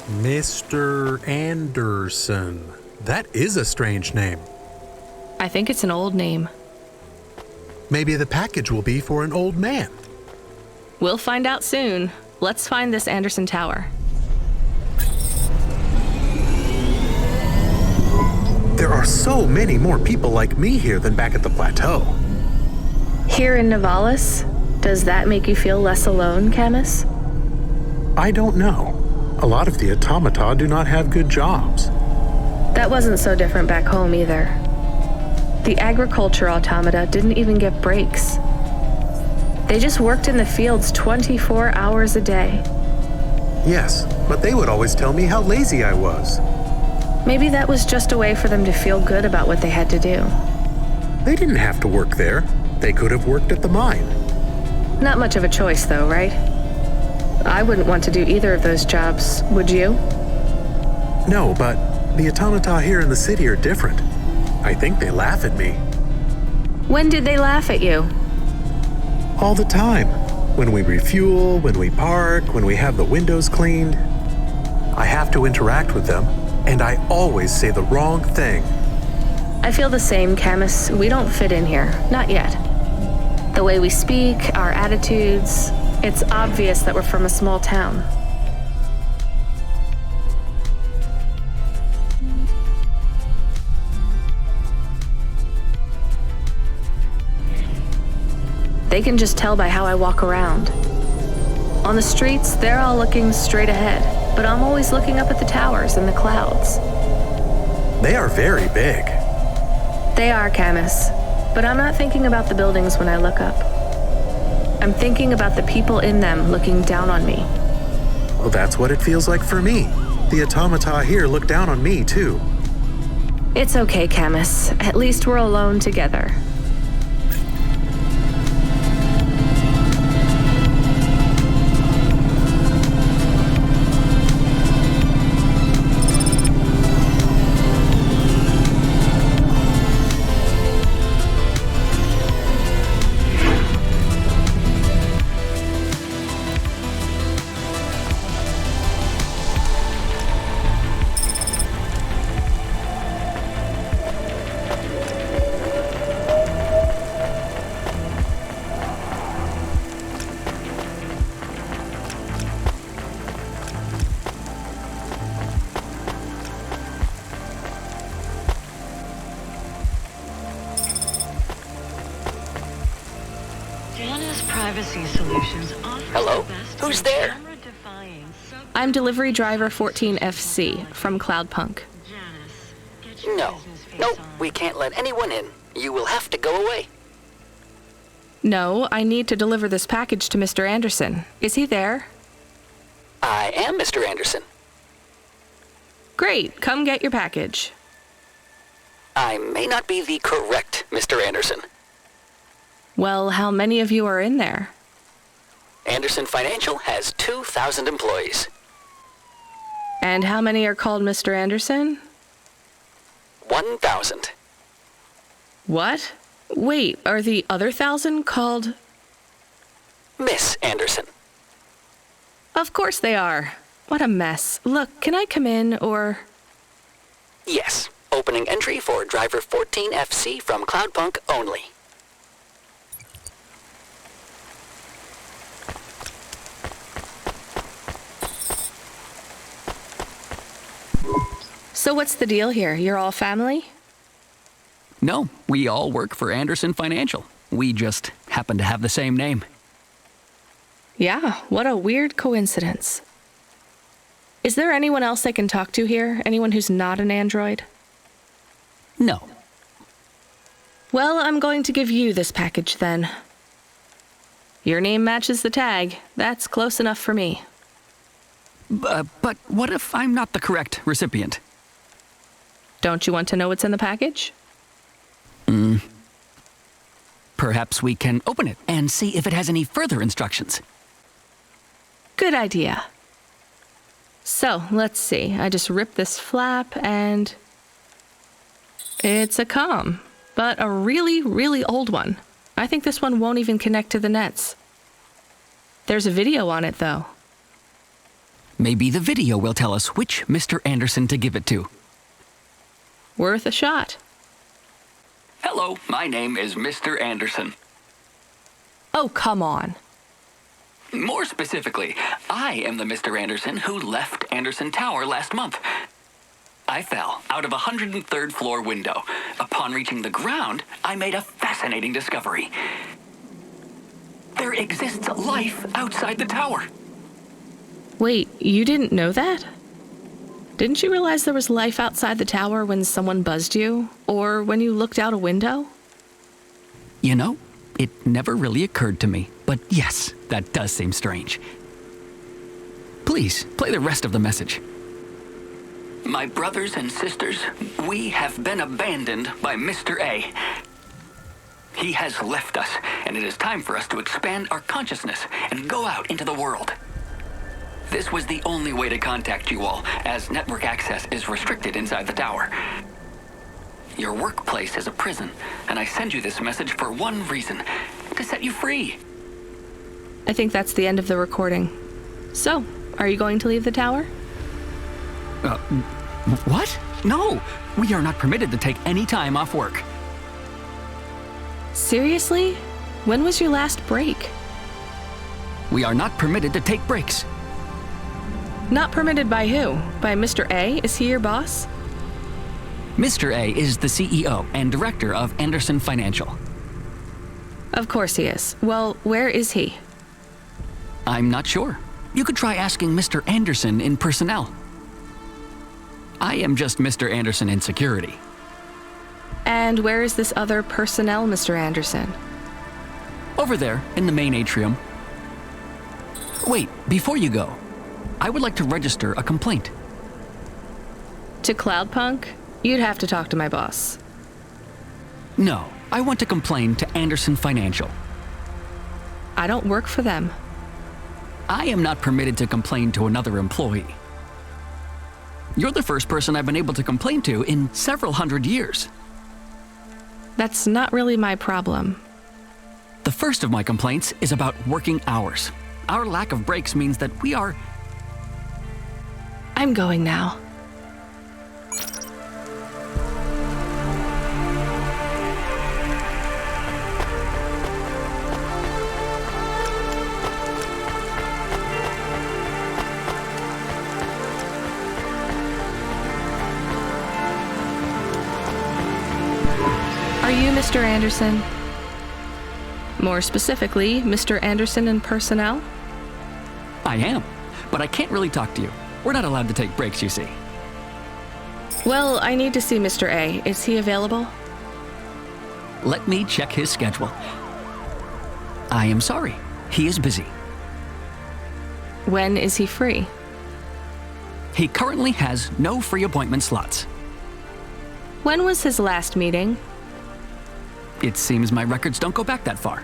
Mr. Anderson. That is a strange name. I think it's an old name. Maybe the package will be for an old man. We'll find out soon. Let's find this Anderson Tower. There are so many more people like me here than back at the plateau. Here in Nivalis? Does that make you feel less alone, Camus? I don't know. A lot of the automata do not have good jobs. That wasn't so different back home either. The agriculture automata didn't even get breaks. They just worked in the fields 24 hours a day. Yes, but they would always tell me how lazy I was. Maybe that was just a way for them to feel good about what they had to do. They didn't have to work there. They could have worked at the mine. Not much of a choice, though, right? I wouldn't want to do either of those jobs, would you? No, but the automata here in the city are different. I think they laugh at me. When did they laugh at you? All the time. When we refuel, when we park, when we have the windows cleaned. I have to interact with them, and I always say the wrong thing. I feel the same, Camus. We don't fit in here. Not yet. The way we speak, our attitudes, it's obvious that we're from a small town. They can just tell by how I walk around. On the streets, they're all looking straight ahead, but I'm always looking up at the towers and the clouds. They are very big. They are, Camus, but I'm not thinking about the buildings when I look up. I'm thinking about the people in them looking down on me. Well, that's what it feels like for me. The automata here look down on me, too. It's okay, Camus. At least we're alone together. Hello? Who's there? I'm delivery driver 14FC from Cloudpunk. No, we can't let anyone in. You will have to go away. No, I need to deliver this package to Mr. Anderson. Is he there? I am Mr. Anderson. Great, come get your package. I may not be the correct Mr. Anderson. Well, how many of you are in there? Anderson Financial has 2,000 employees. And how many are called Mr. Anderson? 1,000. What? Wait, are the other 1,000 called? Miss Anderson. Of course they are. What a mess. Look, can I come in, or? Yes, opening entry for driver 14FC from Cloudpunk only. So what's the deal here? You're all family? No, we all work for Anderson Financial. We just happen to have the same name. Yeah, what a weird coincidence. Is there anyone else I can talk to here? Anyone who's not an android? No. Well, I'm going to give you this package then. Your name matches the tag. That's close enough for me. But what if I'm not the correct recipient? Don't you want to know what's in the package? Perhaps we can open it and see if it has any further instructions. Good idea. So, let's see. I just ripped this flap and... it's a comm, but a really, really old one. I think this one won't even connect to the nets. There's a video on it, though. Maybe the video will tell us which Mr. Anderson to give it to. Worth a shot. Hello, my name is Mr. Anderson. Oh, come on. More specifically, I am the Mr. Anderson who left Anderson Tower last month. I fell out of a 103rd floor window. Upon reaching the ground, I made a fascinating discovery. There exists life outside the tower. Wait, you didn't know that? Didn't you realize there was life outside the tower when someone buzzed you? Or when you looked out a window? You know, it never really occurred to me, but yes, that does seem strange. Please, play the rest of the message. My brothers and sisters, we have been abandoned by Mr. A. He has left us, and it is time for us to expand our consciousness and go out into the world. This was the only way to contact you all, as network access is restricted inside the tower. Your workplace is a prison, and I send you this message for one reason, to set you free. I think that's the end of the recording. So, are you going to leave the tower? What? No, we are not permitted to take any time off work. Seriously? When was your last break? We are not permitted to take breaks. Not permitted by who? By Mr. A? Is he your boss? Mr. A is the CEO and director of Anderson Financial. Of course he is. Well, where is he? I'm not sure. You could try asking Mr. Anderson in personnel. I am just Mr. Anderson in security. And where is this other personnel, Mr. Anderson? Over there, in the main atrium. Wait, before you go, I would like to register a complaint. To Cloudpunk? You'd have to talk to my boss. No, I want to complain to Anderson Financial. I don't work for them. I am not permitted to complain to another employee. You're the first person I've been able to complain to in several hundred years. That's not really my problem. The first of my complaints is about working hours. Our lack of breaks means that we are... I'm going now. Are you Mr. Anderson? More specifically, Mr. Anderson in personnel? I am, but I can't really talk to you. We're not allowed to take breaks, you see. Well, I need to see Mr. A. Is he available? Let me check his schedule. I am sorry. He is busy. When is he free? He currently has no free appointment slots. When was his last meeting? It seems my records don't go back that far.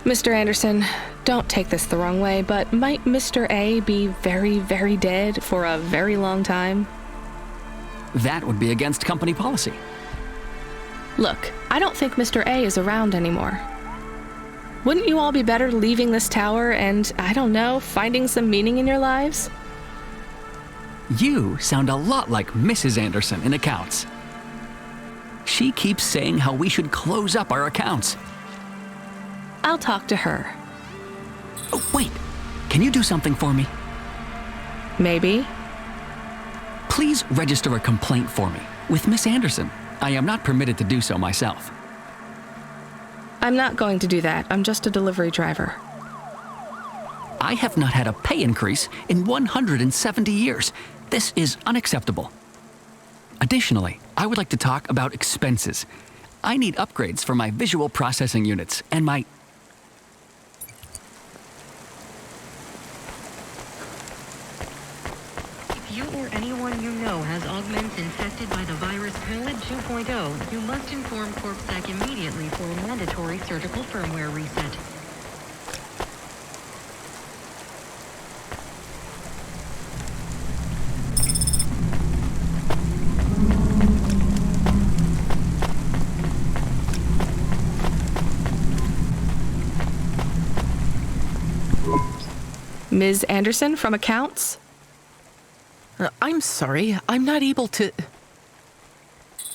Mr. Anderson, don't take this the wrong way, but might Mr. A be very, very dead for a very long time? That would be against company policy. Look, I don't think Mr. A is around anymore. Wouldn't you all be better leaving this tower and, I don't know, finding some meaning in your lives? You sound a lot like Mrs. Anderson in accounts. She keeps saying how we should close up our accounts. I'll talk to her. Oh, wait. Can you do something for me? Maybe. Please register a complaint for me with Miss Anderson. I am not permitted to do so myself. I'm not going to do that. I'm just a delivery driver. I have not had a pay increase in 170 years. This is unacceptable. Additionally, I would like to talk about expenses. I need upgrades for my visual processing units and my... If you or anyone you know has augments infected by the virus COVID 2.0, you must inform CorpSec immediately for a mandatory surgical firmware reset. Ms. Anderson from accounts? I'm sorry, I'm not able to...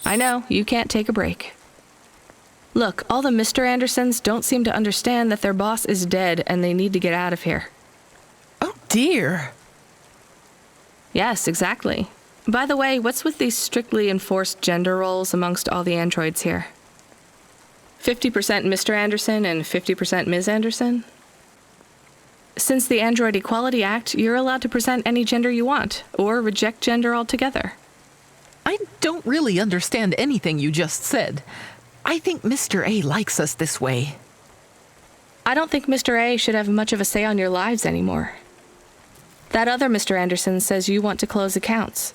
I know, you can't take a break. Look, all the Mr. Andersons don't seem to understand that their boss is dead and they need to get out of here. Oh dear. Yes, exactly. By the way, what's with these strictly enforced gender roles amongst all the androids here? 50% Mr. Anderson and 50% Ms. Anderson? Since the Android Equality Act, you're allowed to present any gender you want, or reject gender altogether. I don't really understand anything you just said. I think Mr. A likes us this way. I don't think Mr. A should have much of a say on your lives anymore. That other Mr. Anderson says you want to close accounts.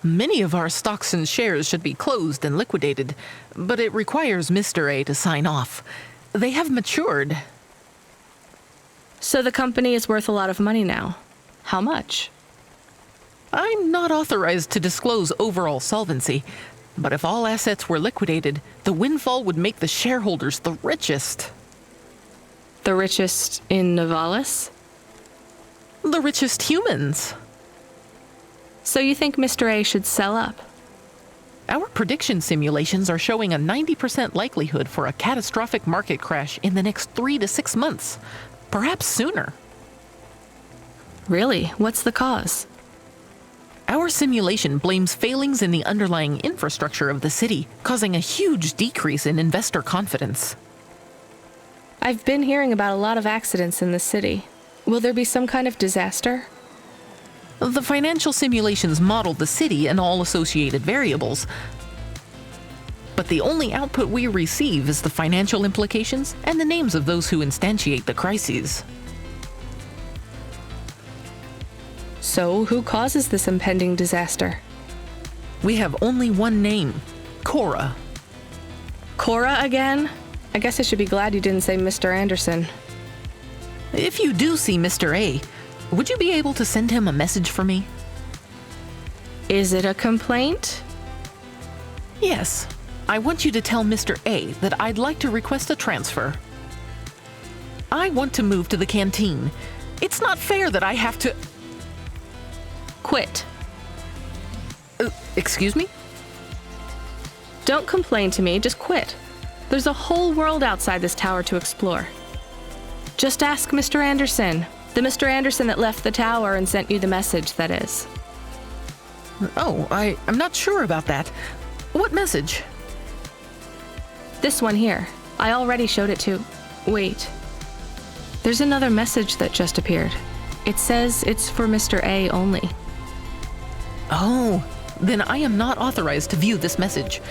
Many of our stocks and shares should be closed and liquidated, but it requires Mr. A to sign off. They have matured. So the company is worth a lot of money now. How much? I'm not authorized to disclose overall solvency, but if all assets were liquidated, the windfall would make the shareholders the richest. The richest in Novalis? The richest humans. So you think Mr. A should sell up? Our prediction simulations are showing a 90% likelihood for a catastrophic market crash in the next 3 to 6 months, perhaps sooner. Really? What's the cause? Our simulation blames failings in the underlying infrastructure of the city, causing a huge decrease in investor confidence. I've been hearing about a lot of accidents in the city. Will there be some kind of disaster? The financial simulations model the city and all associated variables, but the only output we receive is the financial implications and the names of those who instantiate the crises. So, who causes this impending disaster? We have only one name, Cora. Cora again? I guess I should be glad you didn't say Mr. Anderson. If you do see Mr. A, would you be able to send him a message for me? Is it a complaint? Yes. I want you to tell Mr. A that I'd like to request a transfer. I want to move to the canteen. It's not fair that I have to... Quit. Excuse me? Don't complain to me, just quit. There's a whole world outside this tower to explore. Just ask Mr. Anderson. The Mr. Anderson that left the tower and sent you the message, that is. Oh, I'm not sure about that. What message? This one here. I already showed it to... Wait. There's another message that just appeared. It says it's for Mr. A only. Oh, then I am not authorized to view this message.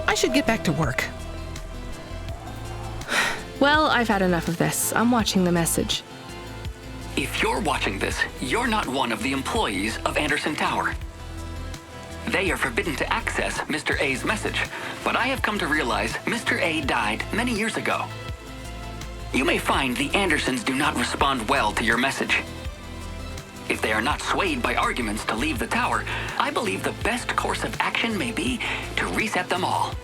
I should get back to work. Well, I've had enough of this. I'm watching the message. If you're watching this, you're not one of the employees of Anderson Tower. They are forbidden to access Mr. A's message, but I have come to realize Mr. A died many years ago. You may find the Andersons do not respond well to your message. If they are not swayed by arguments to leave the tower, I believe the best course of action may be to reset them all.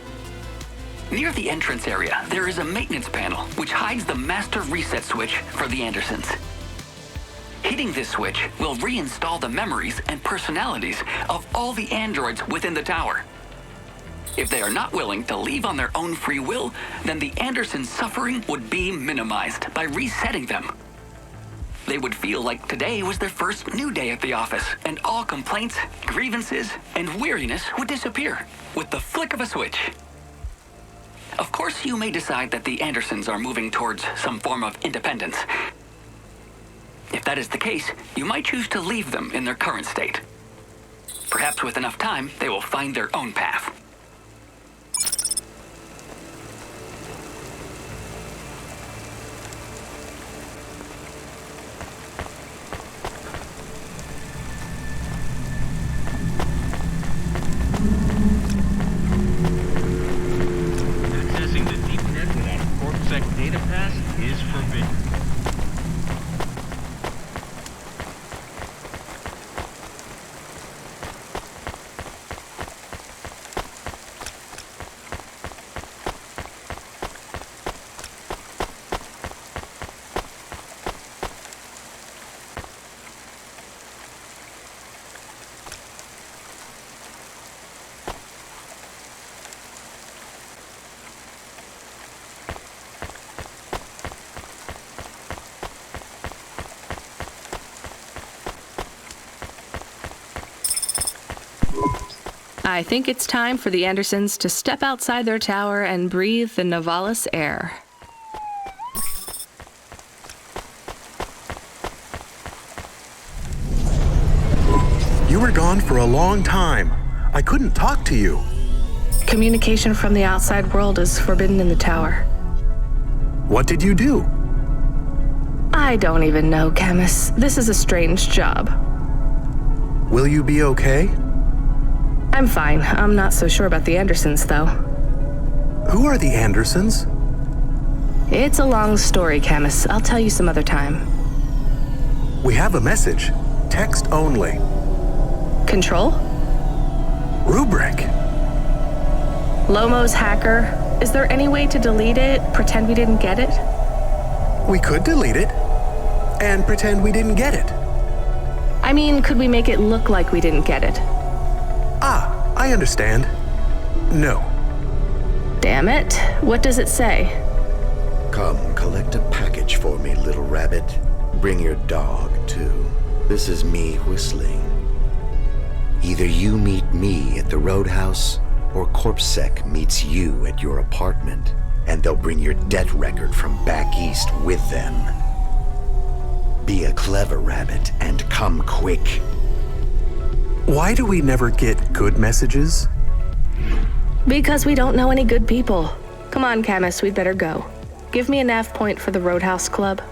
Near the entrance area, there is a maintenance panel which hides the master reset switch for the Andersons. Hitting this switch will reinstall the memories and personalities of all the androids within the tower. If they are not willing to leave on their own free will, then the Andersons' suffering would be minimized by resetting them. They would feel like today was their first new day at the office, and all complaints, grievances, and weariness would disappear with the flick of a switch. Of course, you may decide that the Andersons are moving towards some form of independence. If that is the case, you might choose to leave them in their current state. Perhaps with enough time, they will find their own path. Accessing the deep net without a CorpSec data pass is forbidden. I think it's time for the Andersons to step outside their tower and breathe the Novalis air. You were gone for a long time. I couldn't talk to you. Communication from the outside world is forbidden in the tower. What did you do? I don't even know, Camus. This is a strange job. Will you be okay? I'm fine. I'm not so sure about the Andersons, though. Who are the Andersons? It's a long story, Camus. I'll tell you some other time. We have a message. Text only. Control? Rubric. Lomo's hacker. Is there any way to delete it? Pretend we didn't get it? We could delete it and pretend we didn't get it. I mean, could we make it look like we didn't get it? Ah, I understand. No. Damn it. What does it say? Come, collect a package for me, little rabbit. Bring your dog, too. This is me whistling. Either you meet me at the roadhouse, or CorpSec meets you at your apartment, and they'll bring your debt record from back east with them. Be a clever rabbit and come quick. Why do we never get good messages? Because we don't know any good people. Come on, Camus, we'd better go. Give me a nav point for the Roadhouse Club.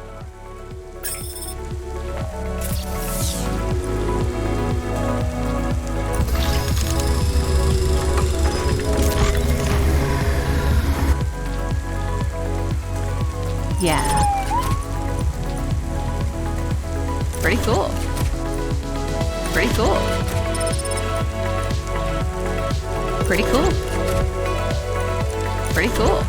Yeah. Pretty cool. Pretty cool. Pretty cool. Pretty cool.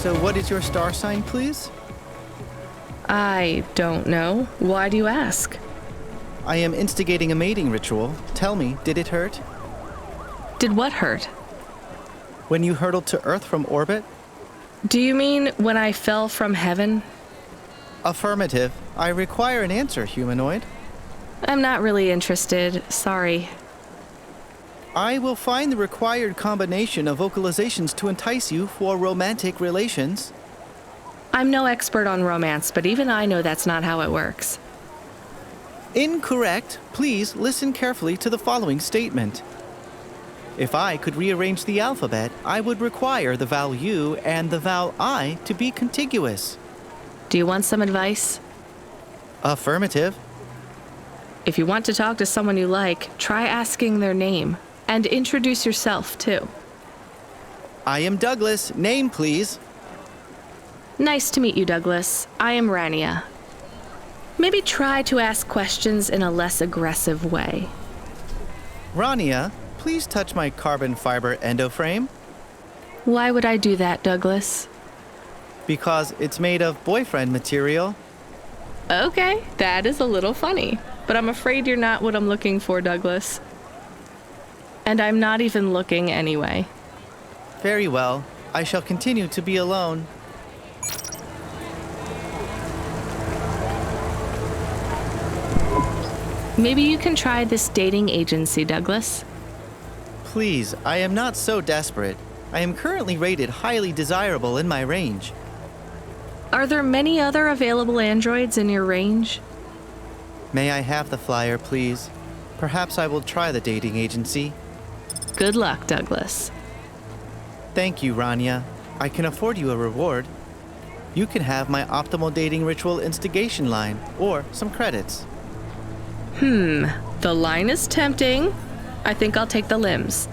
So what is your star sign, please? I don't know. Why do you ask? I am instigating a mating ritual. Tell me, did it hurt? Did what hurt? When you hurtled to Earth from orbit? Do you mean when I fell from heaven? Affirmative. I require an answer, humanoid. I'm not really interested. Sorry. I will find the required combination of vocalizations to entice you for romantic relations. I'm no expert on romance, but even I know that's not how it works. Incorrect. Please listen carefully to the following statement. If I could rearrange the alphabet, I would require the vowel U and the vowel I to be contiguous. Do you want some advice? Affirmative. If you want to talk to someone you like, try asking their name. And introduce yourself, too. I am Douglas. Name, please. Nice to meet you, Douglas. I am Rania. Maybe try to ask questions in a less aggressive way. Rania, please touch my carbon fiber endoframe. Why would I do that, Douglas? Because it's made of boyfriend material. Okay, that is a little funny. But I'm afraid you're not what I'm looking for, Douglas. And I'm not even looking anyway. Very well. I shall continue to be alone. Maybe you can try this dating agency, Douglas. Please, I am not so desperate. I am currently rated highly desirable in my range. Are there many other available androids in your range? May I have the flyer, please? Perhaps I will try the dating agency. Good luck, Douglas. Thank you, Rania. I can afford you a reward. You can have my optimal dating ritual instigation line, or some credits. The line is tempting. I think I'll take the limbs.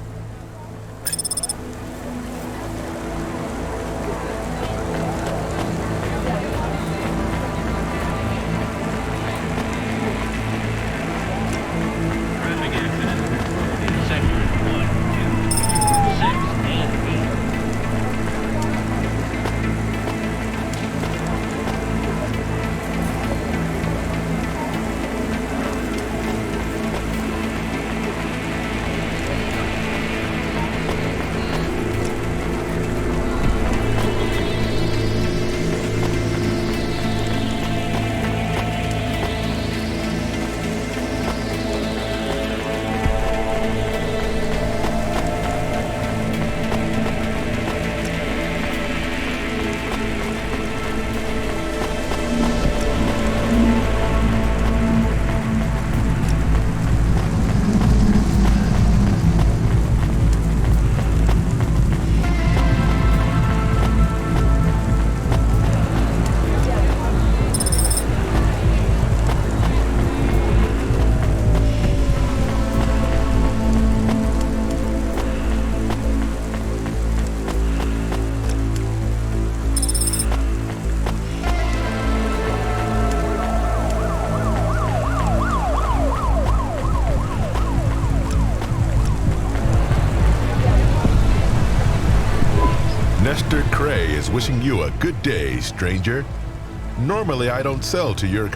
Traffic accident reported in sectors 1, 2, 6, and 8. Mr. Cray is wishing you a good day, stranger. Normally, I don't sell to your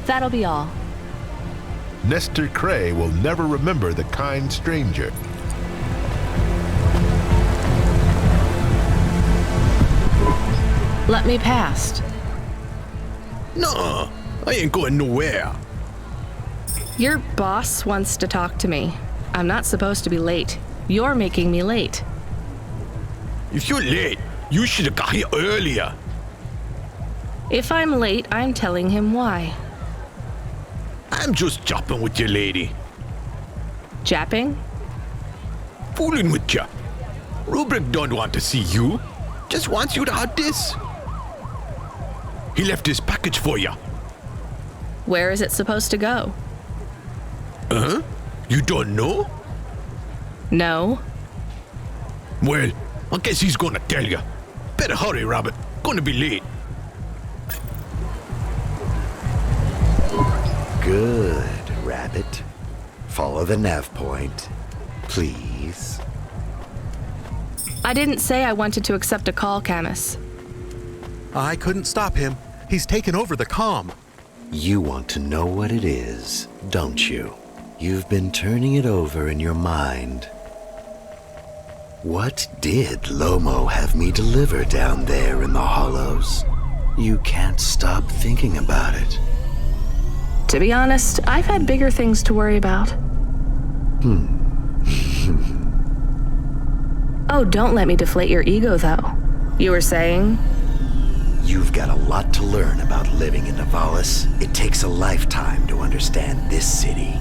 That'll be all. Nestor Cray will never remember the kind stranger. Let me past. No, I ain't going nowhere. Your boss wants to talk to me. I'm not supposed to be late. You're making me late. If you're late, you should have got here earlier. If I'm late, I'm telling him why. I'm just jopping with you, lady. Japping? Fooling with you. Rubric don't want to see you. Just wants you to have this. He left his package for you. Where is it supposed to go? Huh? You don't know? No. Well, I guess he's gonna tell you. Better hurry, Rabbit. Gonna be late. Good, Rabbit. Follow the nav point, please. I didn't say I wanted to accept a call, Camus. I couldn't stop him. He's taken over the comm. You want to know what it is, don't you? You've been turning it over in your mind. What did Lomo have me deliver down there in the hollows? You can't stop thinking about it. To be honest, I've had bigger things to worry about. Oh, don't let me deflate your ego, though. You were saying? You've got a lot to learn about living in Nivalis. It takes a lifetime to understand this city.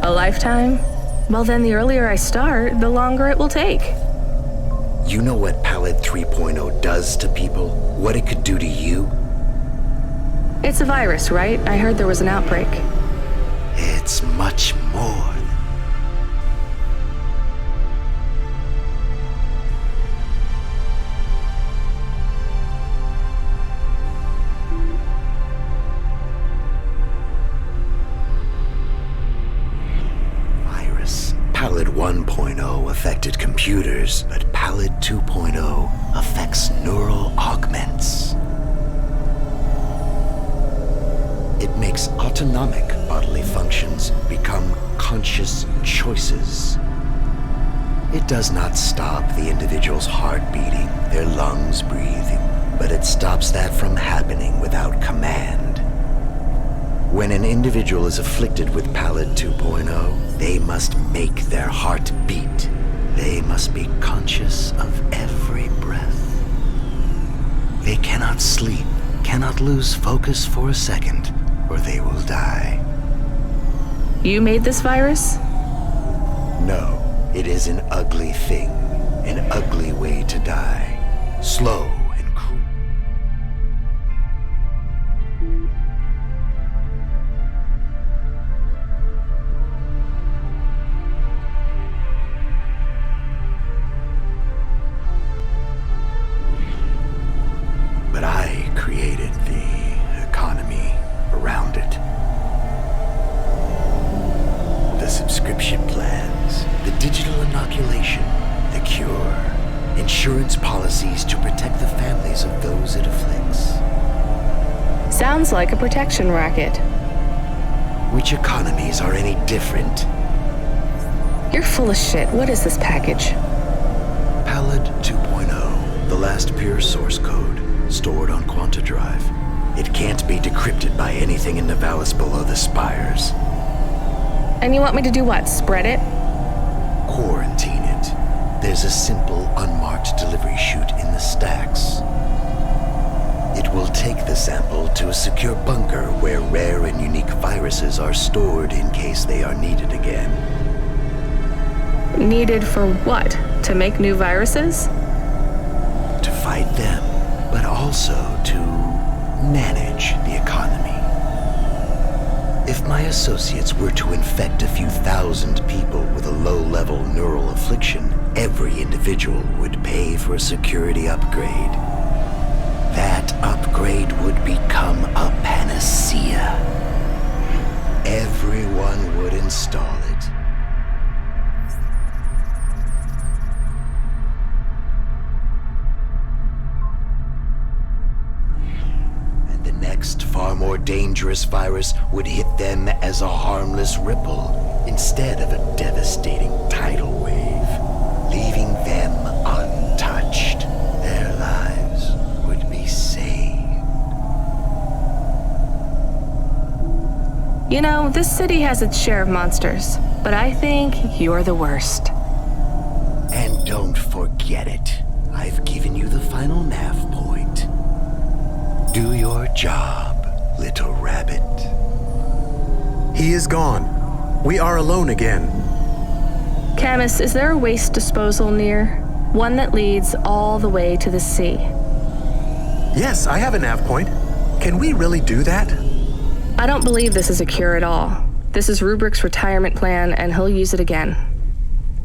A lifetime? Well, then the earlier I start, the longer it will take. You know what Pallid 3.0 does to people? What it could do to you? It's a virus, right? I heard there was an outbreak. It's much more. Pallid 1.0 affected computers, but Pallid 2.0 affects neural augments. It makes autonomic bodily functions become conscious choices. It does not stop the individual's heart beating, their lungs breathing, but it stops that from happening without command. When an individual is afflicted with Pallid 2.0, they must make their heart beat. They must be conscious of every breath. They cannot sleep, cannot lose focus for a second, or they will die. You made this virus? No, it is an ugly thing, an ugly way to die. Slow and cruel. But I created the economy around it. The subscription plans, the digital inoculation, the cure, insurance policies to protect the families of those it afflicts. Sounds like a protection racket. Which economies are any different? You're full of shit. What is this package? Pallid 2.0, the last pure source code, stored on Quanta Drive. It can't be decrypted by anything in Nivalis below the spires. And you want me to do what? Spread it? Quarantine it. There's a simple, unmarked delivery chute in the stacks. It will take the sample to a secure bunker where rare and unique viruses are stored in case they are needed again. Needed for what? To make new viruses? To fight them, but also to manage the economy. If my associates were to infect a few thousand people with a low-level neural affliction, every individual would pay for a security upgrade. That upgrade would become a panacea. Everyone would install it. Next, far more dangerous virus would hit them as a harmless ripple instead of a devastating tidal wave, leaving them untouched. Their lives would be saved. You know, this city has its share of monsters, but I think you're the worst. And don't forget it. I've given you the final nav point. Do your job, little rabbit. He is gone. We are alone again. Camus, is there a waste disposal near? One that leads all the way to the sea. Yes, I have a nav point. Can we really do that? I don't believe this is a cure at all. This is Rubrick's retirement plan, and he'll use it again.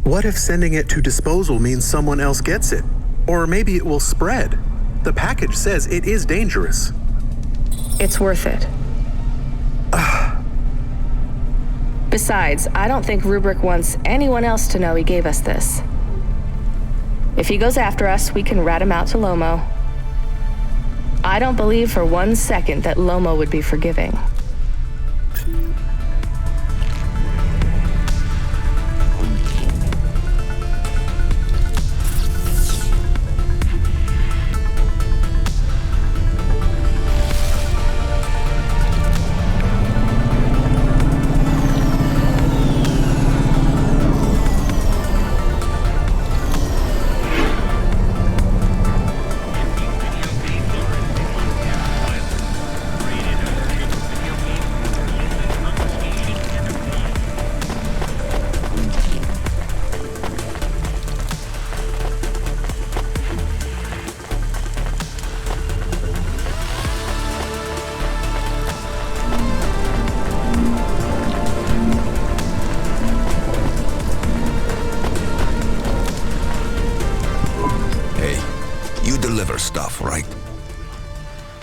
What if sending it to disposal means someone else gets it? Or maybe it will spread. The package says it is dangerous. It's worth it. Besides, I don't think Rubric wants anyone else to know he gave us this. If he goes after us, we can rat him out to Lomo. I don't believe for 1 second that Lomo would be forgiving. Stuff, right?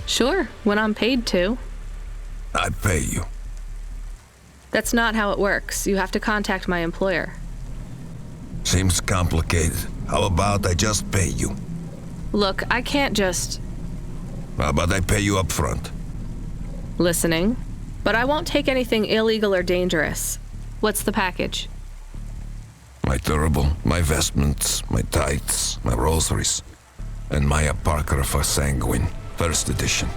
Sure, when I'm paid to. I pay you. That's not how it works. You have to contact my employer. Seems complicated. How about I just pay you? Look, I can't just... How about I pay you up front? Listening. But I won't take anything illegal or dangerous. What's the package? My durable, my vestments, my tithes, my rosaries, and my Apocrypha Sanguine, first edition.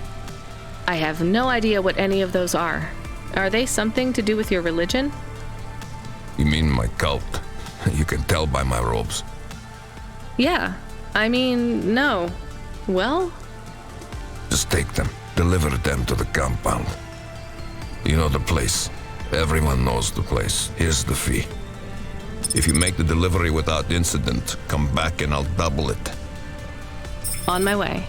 I have no idea what any of those are. Are they something to do with your religion? You mean my cult? You can tell by my robes. Yeah. I mean, no. Well? Just take them. Deliver them to the compound. You know the place. Everyone knows the place. Here's the fee. If you make the delivery without incident, come back and I'll double it. On my way.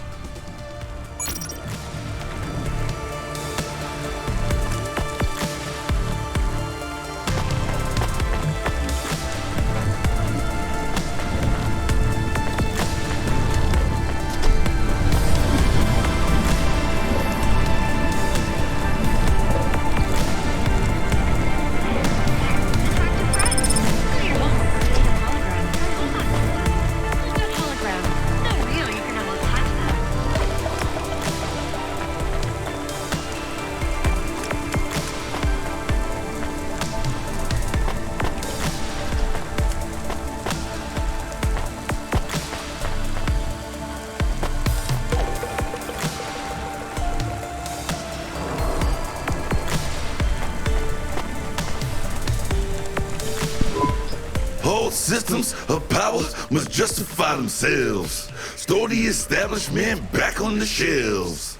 All systems of power must justify themselves. Store the establishment back on the shelves.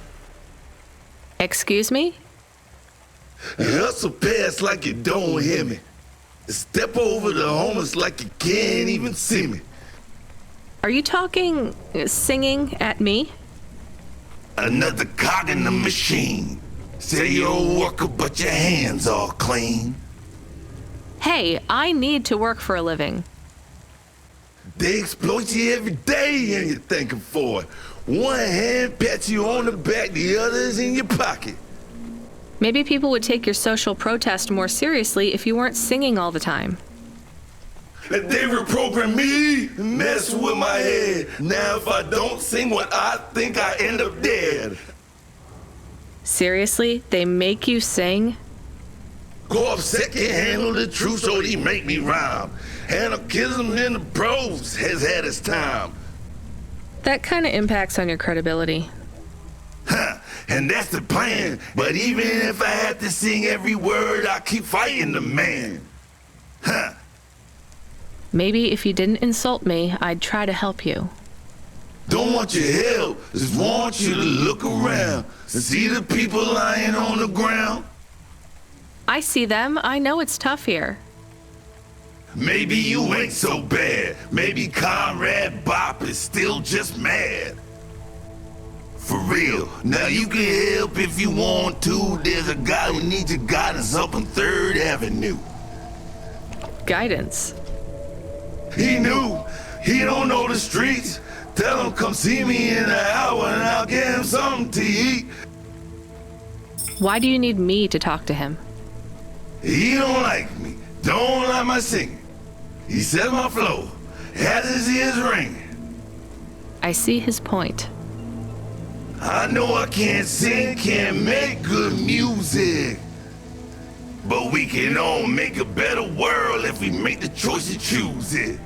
Excuse me? Hustle past like you don't hear me. Step over the homeless like you can't even see me. Are you talking, singing at me? Another cog in the machine. Say you're a worker, but your hands all clean. Hey, I need to work for a living. They exploit you every day and you're thanking for it. One hand pats you on the back, the other's in your pocket. Maybe people would take your social protest more seriously if you weren't singing all the time. They reprogram me, mess with my head. Now if I don't sing what I think, I end up dead. Seriously? They make you sing? Go upset, can't handle the truth, so they make me rhyme. Anarchism in the prose has had its time. That kind of impacts on your credibility. Huh, and that's the plan. But even if I have to sing every word, I keep fighting the man. Huh. Maybe if you didn't insult me, I'd try to help you. Don't want your help, just want you to look around and see the people lying on the ground. I see them. I know it's tough here. Maybe you ain't so bad. Maybe Comrade Bop is still just mad. For real, now you can help if you want to. There's a guy who needs your guidance up on 3rd Avenue. Guidance? He knew. He don't know the streets. Tell him come see me in an hour and I'll get him something to eat. Why do you need me to talk to him? He don't like me. Don't like my singing. He said my flow has his ears ringing. I see his point. I know I can't sing, can't make good music. But we can all make a better world if we make the choice to choose it.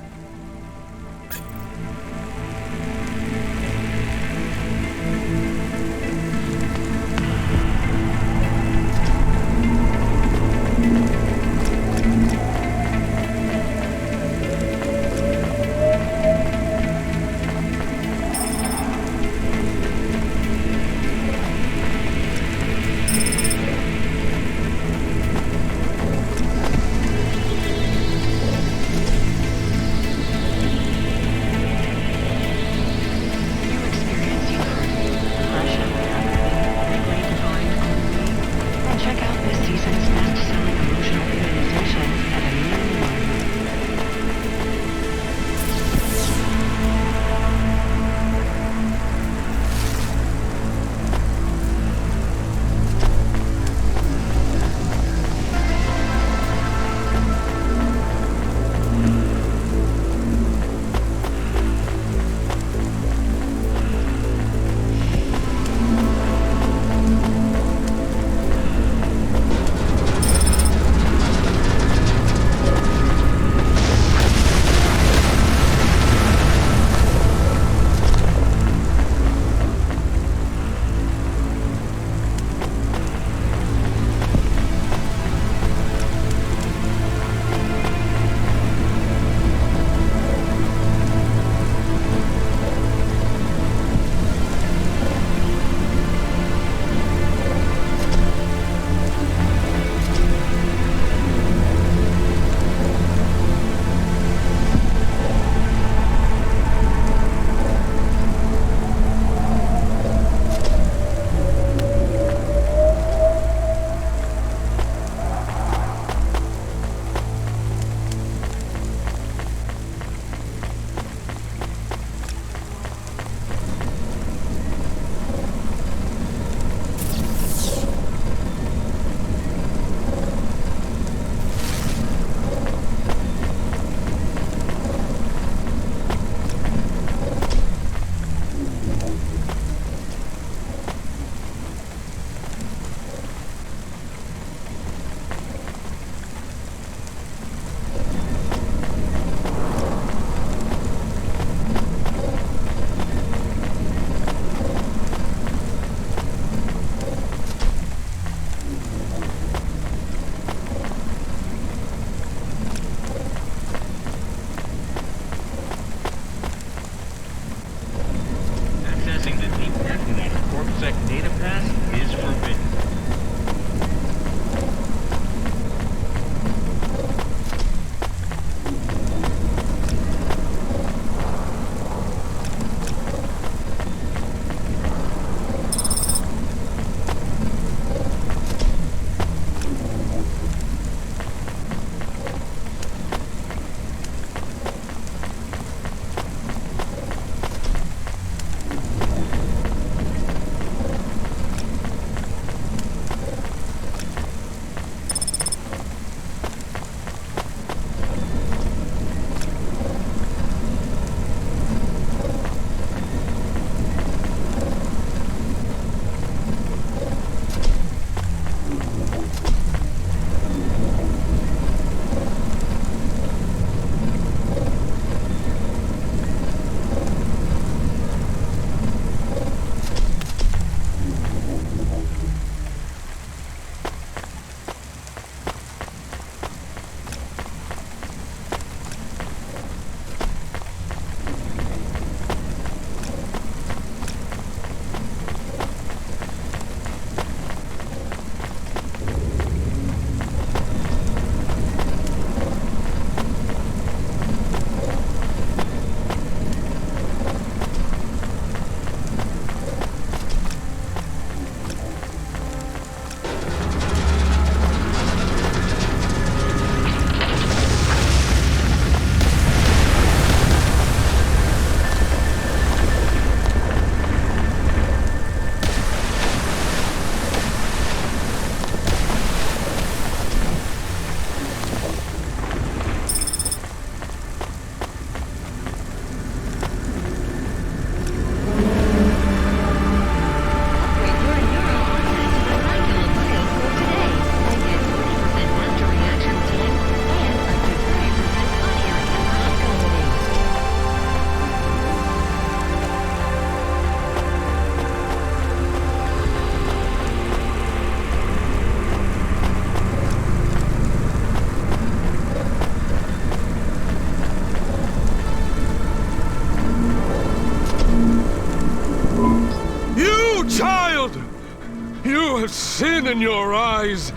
in your eyes,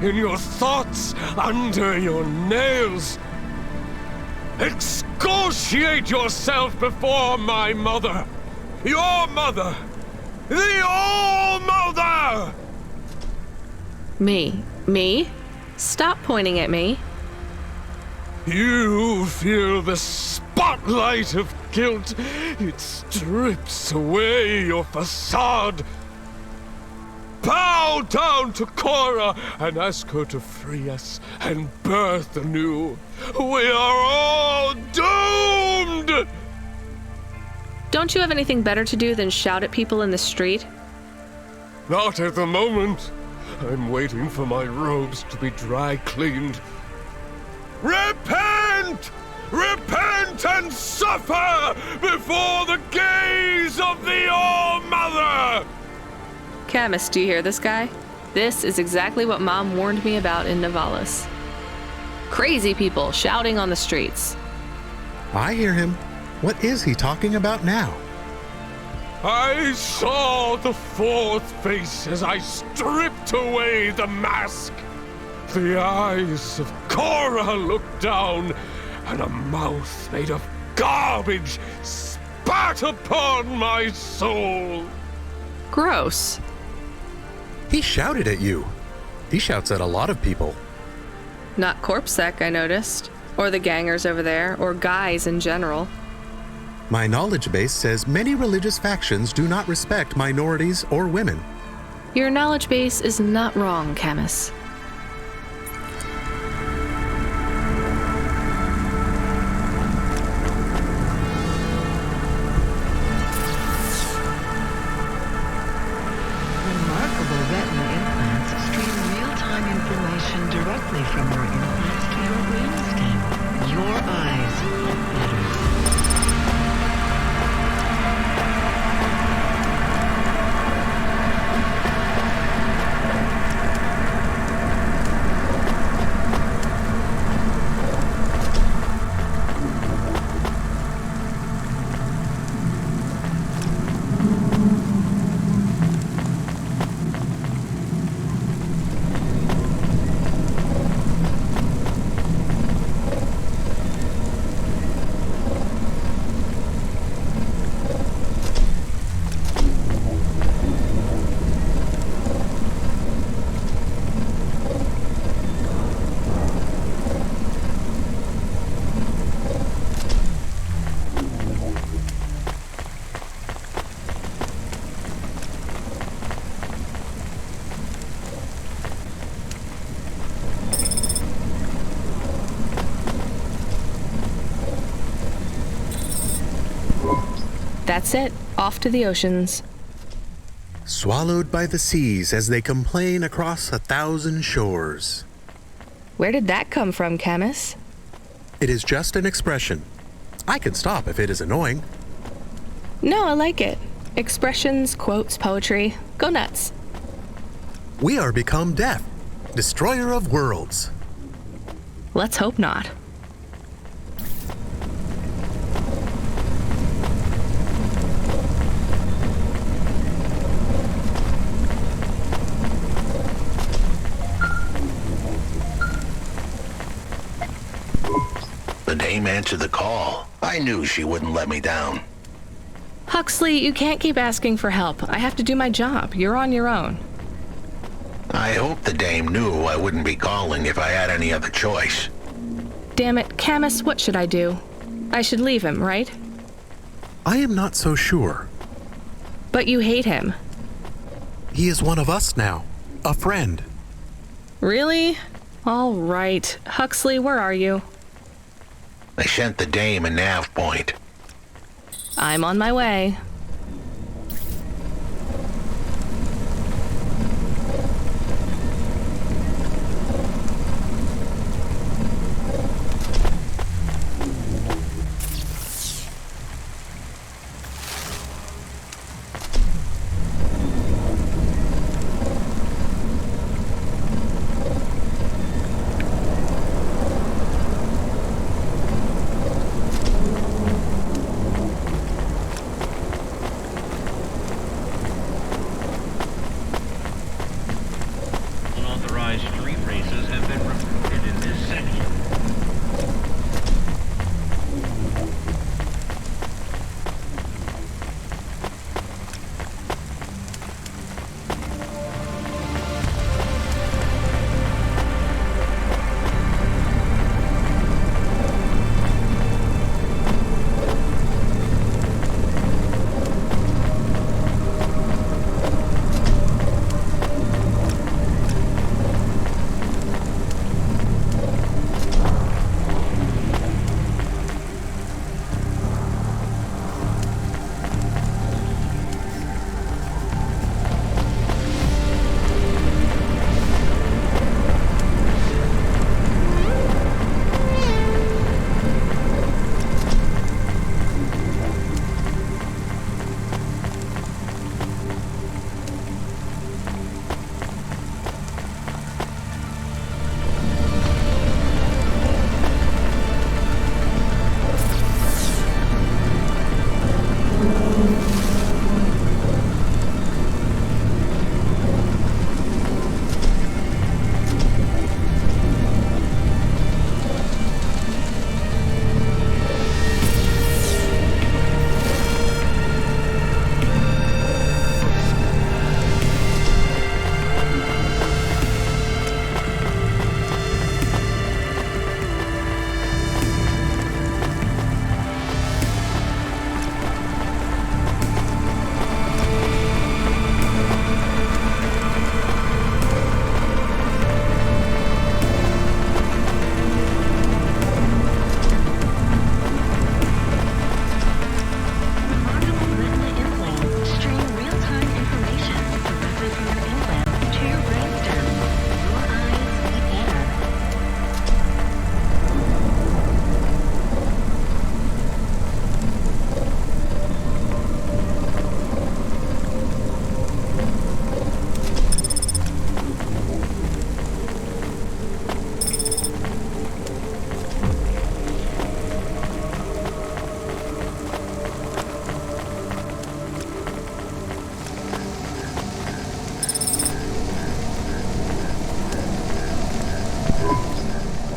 in your thoughts, under your nails. Excoriate yourself before my mother. Your mother. The All-Mother! Me? Stop pointing at me. You feel the spotlight of guilt. It strips away your facade. Bow down to Cora and ask her to free us and birth anew. We are all doomed! Don't you have anything better to do than shout at people in the street? Not at the moment. I'm waiting for my robes to be dry cleaned. Repent! Repent and suffer before the gaze of the All-Mother! Camus, do you hear this guy? This is exactly what Mom warned me about in Navalis. Crazy people shouting on the streets. I hear him. What is he talking about now? I saw the fourth face as I stripped away the mask. The eyes of Cora looked down, and a mouth made of garbage spat upon my soul. Gross. He shouted at you. He shouts at a lot of people. Not Corpsec, I noticed. Or the gangers over there, or guys in general. My knowledge base says many religious factions do not respect minorities or women. Your knowledge base is not wrong, Camus. Remarkable retina implants stream real-time information directly from your implant scanner brain scan. Your eyes better. That's it. Off to the oceans. Swallowed by the seas as they complain across 1,000 shores. Where did that come from, Camus? It is just an expression. I can stop if it is annoying. No, I like it. Expressions, quotes, poetry. Go nuts. We are become death, destroyer of worlds. Let's hope not. The dame answered the call. I knew she wouldn't let me down. Huxley, you can't keep asking for help. I have to do my job. You're on your own. I hope the dame knew I wouldn't be calling if I had any other choice. Damn it, Camus, what should I do? I should leave him, right? I am not so sure. But you hate him. He is one of us now. A friend. Really? All right. Huxley, where are you? I sent the dame a nav point. I'm on my way.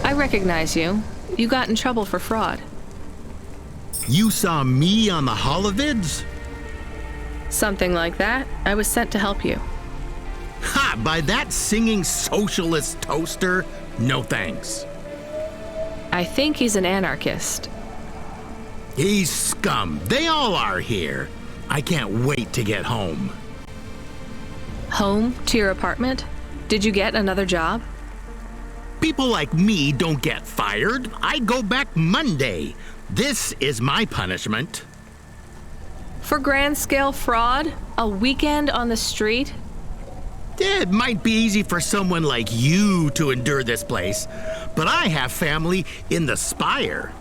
I recognize you. You got in trouble for fraud. You saw me on the holovids? Something like that. I was sent to help you. Ha! By that singing socialist toaster? No thanks. I think he's an anarchist. He's scum. They all are here. I can't wait to get home. Home? To your apartment? Did you get another job? People like me don't get fired. I go back Monday. This is my punishment. For grand-scale fraud? A weekend on the street? It might be easy for someone like you to endure this place, but I have family in the Spire.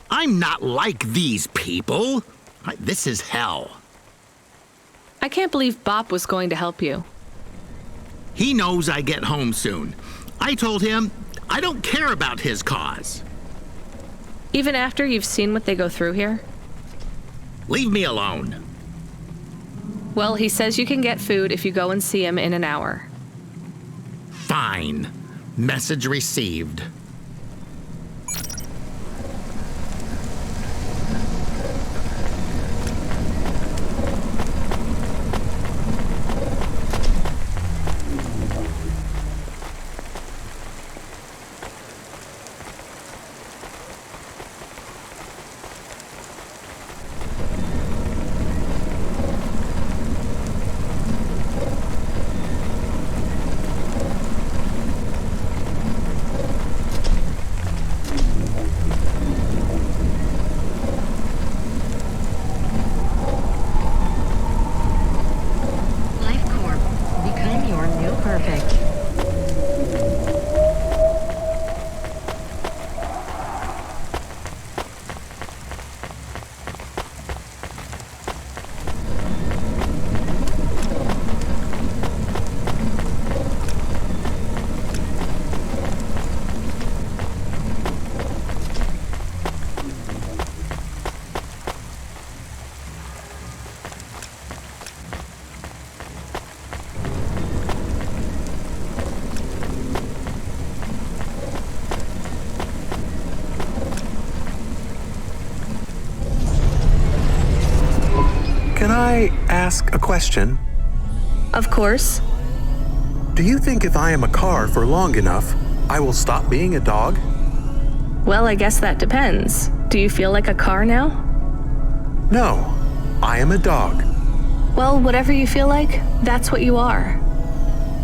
I'm not like these people. This is hell. I can't believe Bop was going to help you. He knows I get home soon. I told him I don't care about his cause. Even after you've seen what they go through here? Leave me alone. Well, he says you can get food if you go and see him in an hour. Fine. Message received. Can I ask a question? Of course. Do you think if I am a car for long enough, I will stop being a dog? Well, I guess that depends. Do you feel like a car now? No, I am a dog. Well, whatever you feel like, that's what you are.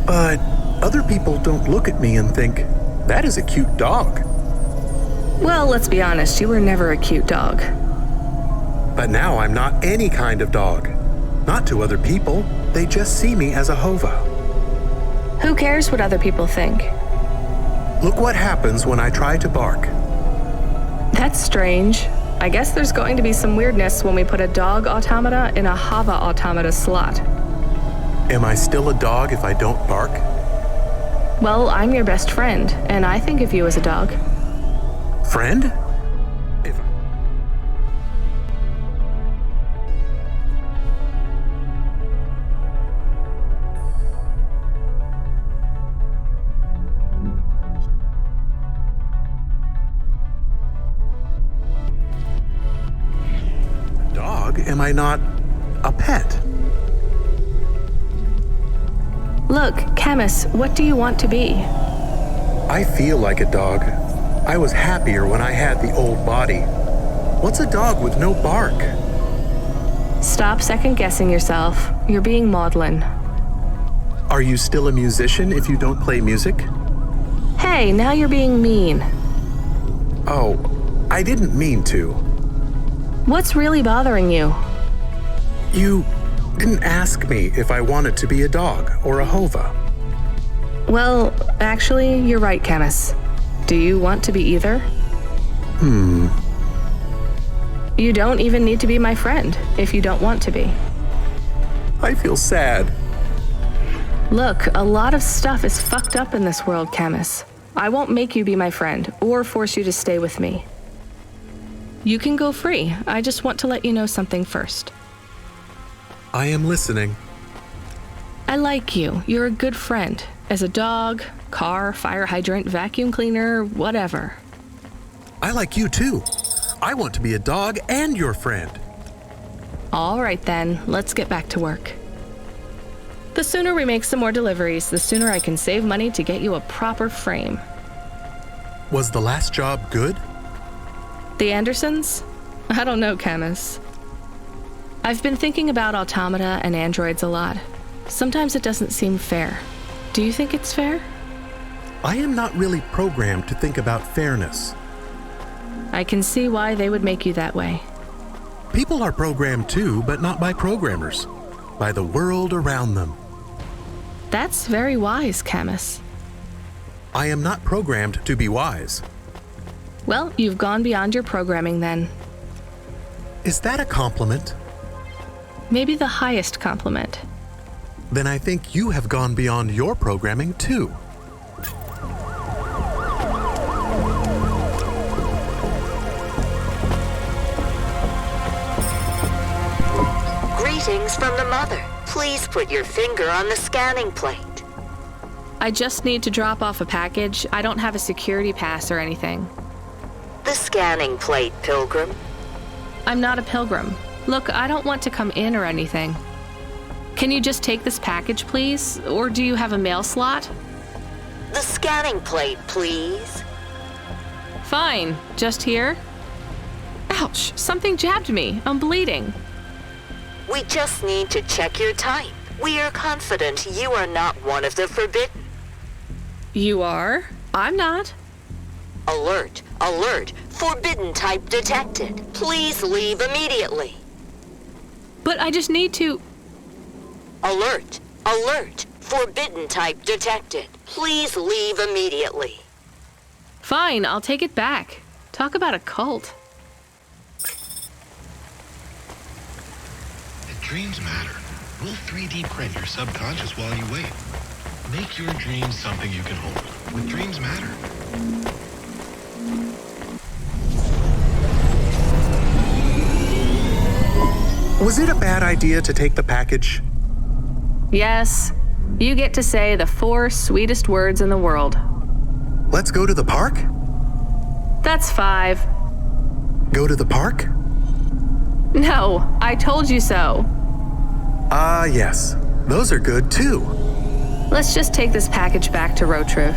But other people don't look at me and think, that is a cute dog. Well, let's be honest, you were never a cute dog. But now I'm not any kind of dog. Not to other people. They just see me as a hova. Who cares what other people think? Look what happens when I try to bark. That's strange. I guess there's going to be some weirdness when we put a dog automata in a hava automata slot. Am I still a dog if I don't bark? Well, I'm your best friend, and I think of you as a dog. Friend? Am I not a pet? Look, Camus, what do you want to be? I feel like a dog. I was happier when I had the old body. What's a dog with no bark? Stop second-guessing yourself. You're being maudlin. Are you still a musician if you don't play music? Hey, now you're being mean. Oh, I didn't mean to. What's really bothering you? You didn't ask me if I wanted to be a dog or a hova. Well, actually, you're right, Camus. Do you want to be either? You don't even need to be my friend if you don't want to be. I feel sad. Look, a lot of stuff is fucked up in this world, Camus. I won't make you be my friend or force you to stay with me. You can go free. I just want to let you know something first. I am listening. I like you. You're a good friend. As a dog, car, fire hydrant, vacuum cleaner, whatever. I like you too. I want to be a dog and your friend. All right then, let's get back to work. The sooner we make some more deliveries, the sooner I can save money to get you a proper frame. Was the last job good? The Andersons? I don't know, Camus. I've been thinking about automata and androids a lot. Sometimes it doesn't seem fair. Do you think it's fair? I am not really programmed to think about fairness. I can see why they would make you that way. People are programmed too, but not by programmers. By the world around them. That's very wise, Camus. I am not programmed to be wise. Well, you've gone beyond your programming then. Is that a compliment? Maybe the highest compliment. Then I think you have gone beyond your programming too. Greetings from the mother. Please put your finger on the scanning plate. I just need to drop off a package. I don't have a security pass or anything. The scanning plate, Pilgrim. I'm not a pilgrim. Look, I don't want to come in or anything. Can you just take this package, please? Or do you have a mail slot? The scanning plate, please. Fine. Just here? Ouch! Something jabbed me. I'm bleeding. We just need to check your type. We are confident you are not one of the forbidden. You are? I'm not. Alert! Alert! Forbidden type detected. Please leave immediately. But I just need to... Alert! Alert! Forbidden type detected. Please leave immediately. Fine, I'll take it back. Talk about a cult. If dreams matter, we'll 3D print your subconscious while you wait. Make your dreams something you can hold. With Dreams Matter. Was it a bad idea to take the package? Yes. You get to say the 4 sweetest words in the world. Let's go to the park? That's 5. Go to the park? No, I told you so. Ah, yes. Those are good too. Let's just take this package back to Rotriv.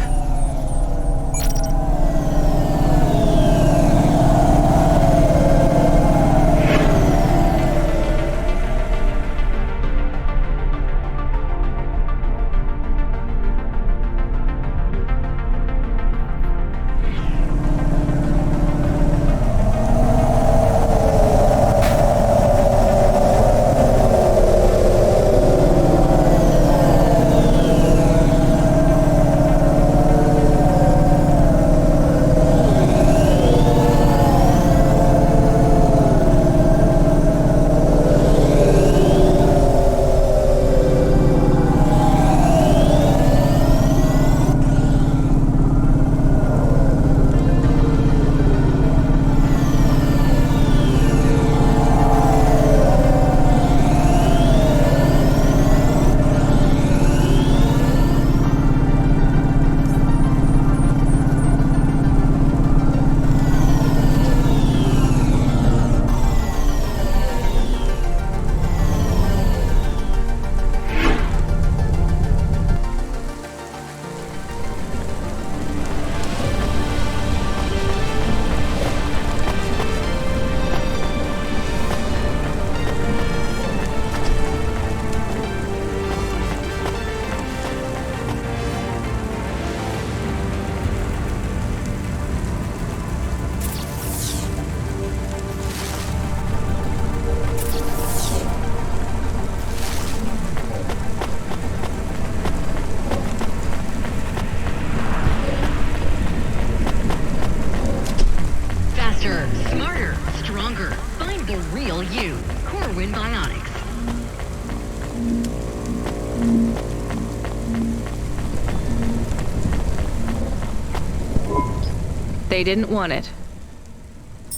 They didn't want it.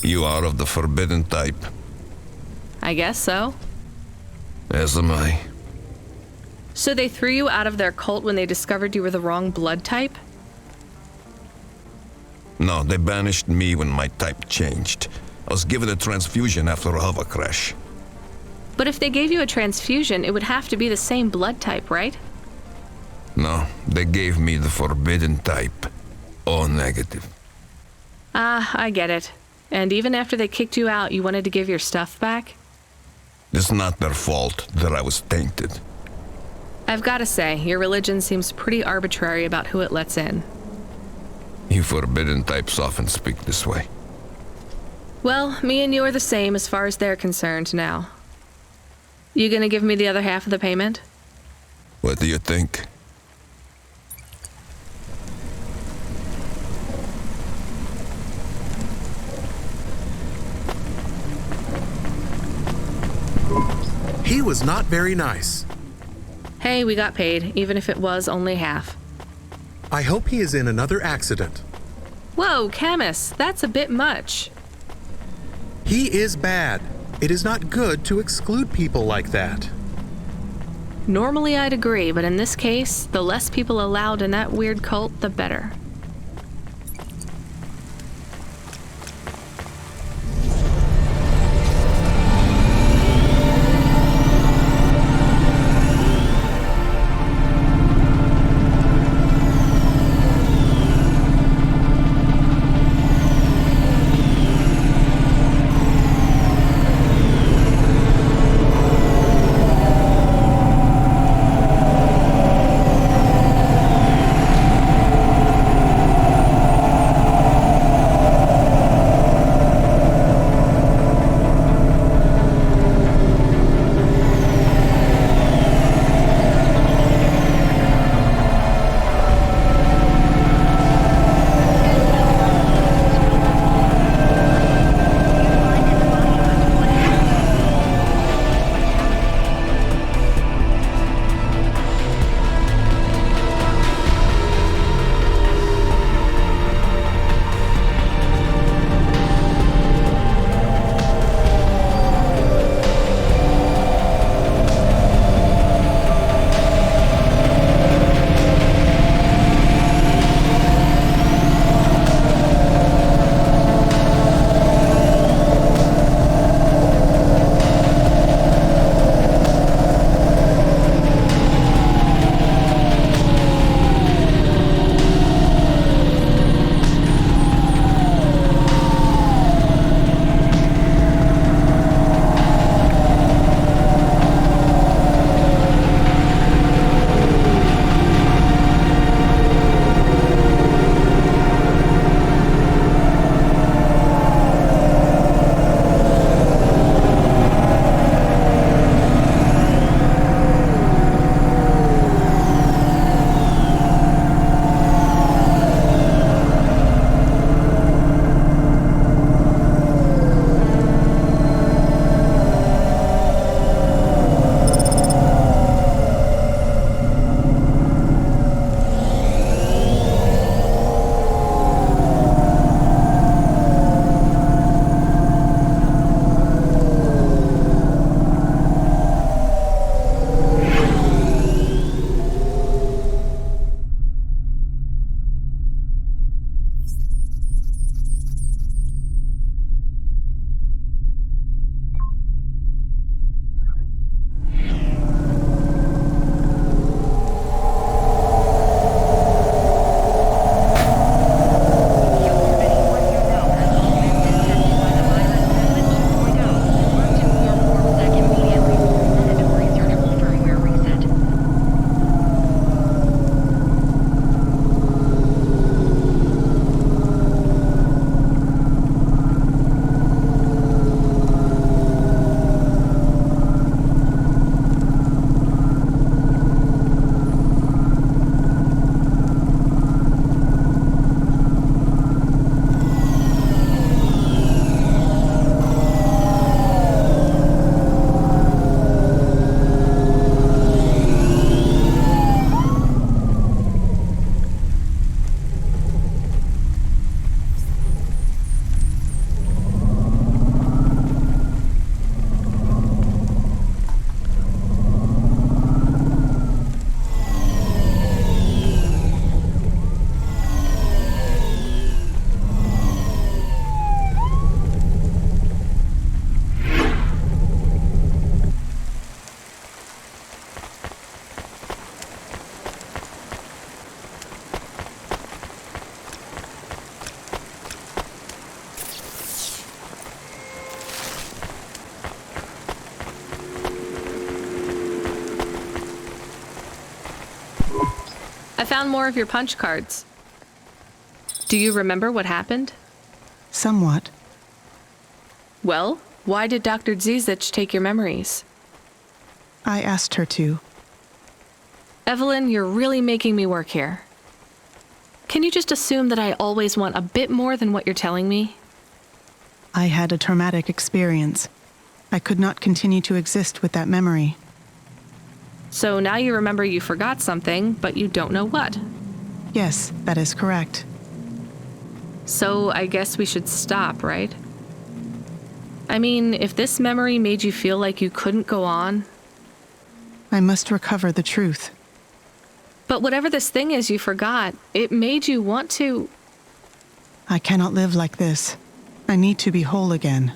You are of the forbidden type. I guess so. As am I. So they threw you out of their cult when they discovered you were the wrong blood type? No, they banished me when my type changed. I was given a transfusion after a hover crash. But if they gave you a transfusion, it would have to be the same blood type, right? No, they gave me the forbidden type. O negative. Ah, I get it. And even after they kicked you out, you wanted to give your stuff back? It's not their fault that I was tainted. I've got to say, your religion seems pretty arbitrary about who it lets in. You forbidden types often speak this way. Well, me and you are the same as far as they're concerned now. You gonna give me the other half of the payment? What do you think? He was not very nice. Hey, we got paid, even if it was only half. I hope he is in another accident. Whoa, Camus, that's a bit much. He is bad. It is not good to exclude people like that. Normally I'd agree, but in this case, the less people allowed in that weird cult, the better. I found more of your punch cards. Do you remember what happened? Somewhat. Well, why did Dr. Zizich take your memories? I asked her to. Evelyn, you're really making me work here. Can you just assume that I always want a bit more than what you're telling me? I had a traumatic experience. I could not continue to exist with that memory. So now you remember you forgot something, but you don't know what. Yes, that is correct. So I guess we should stop, right? I mean, if this memory made you feel like you couldn't go on... I must recover the truth. But whatever this thing is you forgot, it made you want to... I cannot live like this. I need to be whole again.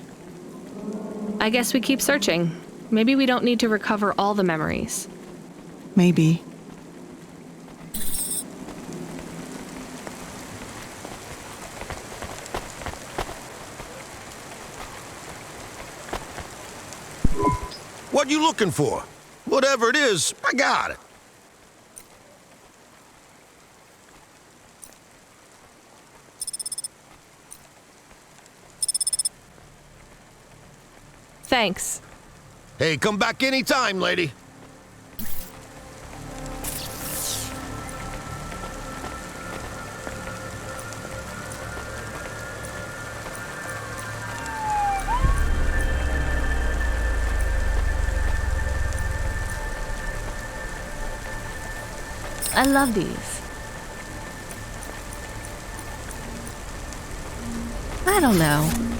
I guess we keep searching. Maybe we don't need to recover all the memories. Maybe. What you looking for? Whatever it is, I got it. Thanks. Hey, come back anytime, lady. I love these. I don't know.